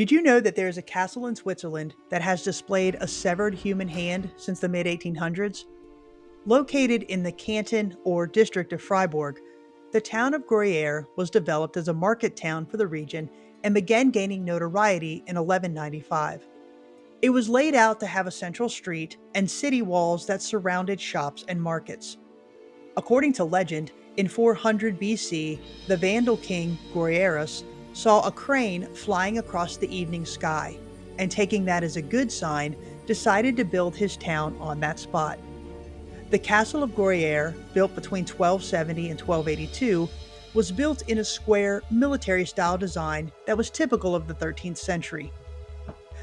Did you know that there is a castle in Switzerland that has displayed a severed human hand since the mid 1800s? Located in the canton or district of Fribourg, the town of Gruyeres was developed as a market town for the region and began gaining notoriety in 1195. It was laid out to have a central street and city walls that surrounded shops and markets. According to legend, in 400 BC, the Vandal king Gruyeres saw a crane flying across the evening sky, and taking that as a good sign, decided to build his town on that spot. The castle of Gruyeres, built between 1270 and 1282, was built in a square, military-style design that was typical of the 13th century.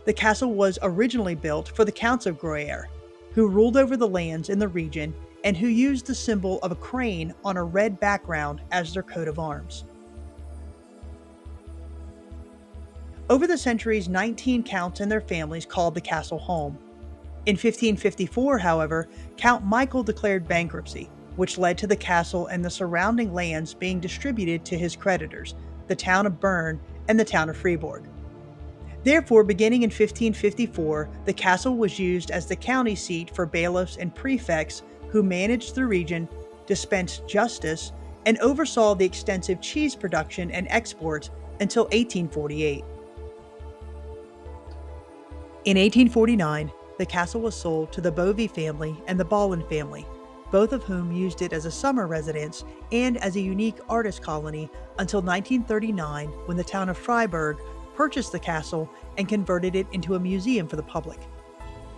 The castle was originally built for the counts of Gruyeres, who ruled over the lands in the region and who used the symbol of a crane on a red background as their coat of arms. Over the centuries, 19 counts and their families called the castle home. In 1554, however, Count Michael declared bankruptcy, which led to the castle and the surrounding lands being distributed to his creditors, the town of Bern and the town of Fribourg. Therefore, beginning in 1554, the castle was used as the county seat for bailiffs and prefects who managed the region, dispensed justice, and oversaw the extensive cheese production and export until 1848. In 1849, the castle was sold to the Bovey family and the Ballin family, both of whom used it as a summer residence and as a unique artist colony until 1939, when the town of Freiburg purchased the castle and converted it into a museum for the public.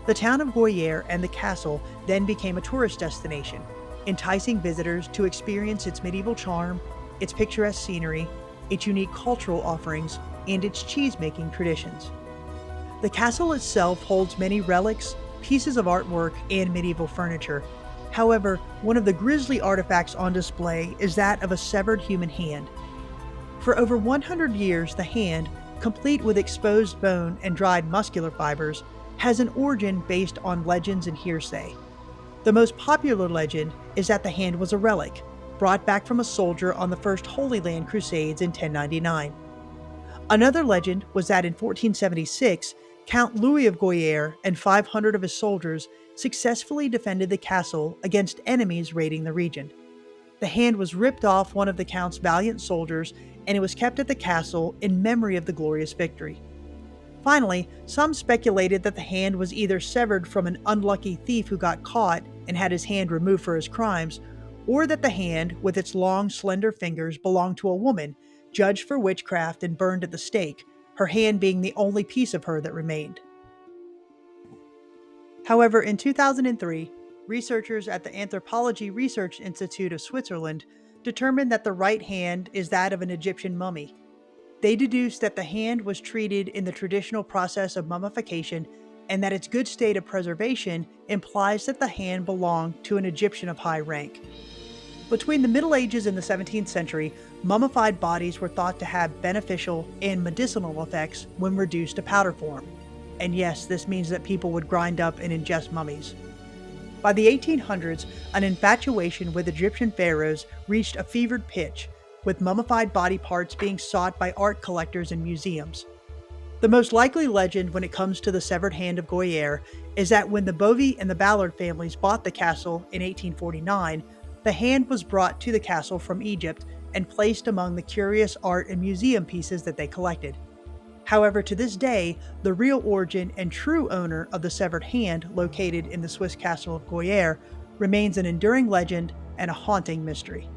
The town of Gruyeres and the castle then became a tourist destination, enticing visitors to experience its medieval charm, its picturesque scenery, its unique cultural offerings, and its cheese-making traditions. The castle itself holds many relics, pieces of artwork, and medieval furniture. However, one of the grisly artifacts on display is that of a severed human hand. For over 100 years, the hand, complete with exposed bone and dried muscular fibers, has an origin based on legends and hearsay. The most popular legend is that the hand was a relic, brought back from a soldier on the First Holy Land Crusades in 1099. Another legend was that in 1476, Count Louis of Gruyeres and 500 of his soldiers successfully defended the castle against enemies raiding the region. The hand was ripped off one of the Count's valiant soldiers, and it was kept at the castle in memory of the glorious victory. Finally, some speculated that the hand was either severed from an unlucky thief who got caught and had his hand removed for his crimes, or that the hand, with its long, slender fingers, belonged to a woman, judged for witchcraft and burned at the stake, her hand being the only piece of her that remained. However, in 2003, researchers at the Anthropology Research Institute of Switzerland determined that the right hand is that of an Egyptian mummy. They deduced that the hand was treated in the traditional process of mummification and that its good state of preservation implies that the hand belonged to an Egyptian of high rank. Between the Middle Ages and the 17th century, mummified bodies were thought to have beneficial and medicinal effects when reduced to powder form. And yes, this means that people would grind up and ingest mummies. By the 1800s, an infatuation with Egyptian pharaohs reached a fevered pitch, with mummified body parts being sought by art collectors and museums. The most likely legend when it comes to the severed hand of Gruyeres is that when the Bovey and the Ballard families bought the castle in 1849, the hand was brought to the castle from Egypt and placed among the curious art and museum pieces that they collected. However, to this day, the real origin and true owner of the severed hand located in the Swiss castle of Gruyeres remains an enduring legend and a haunting mystery.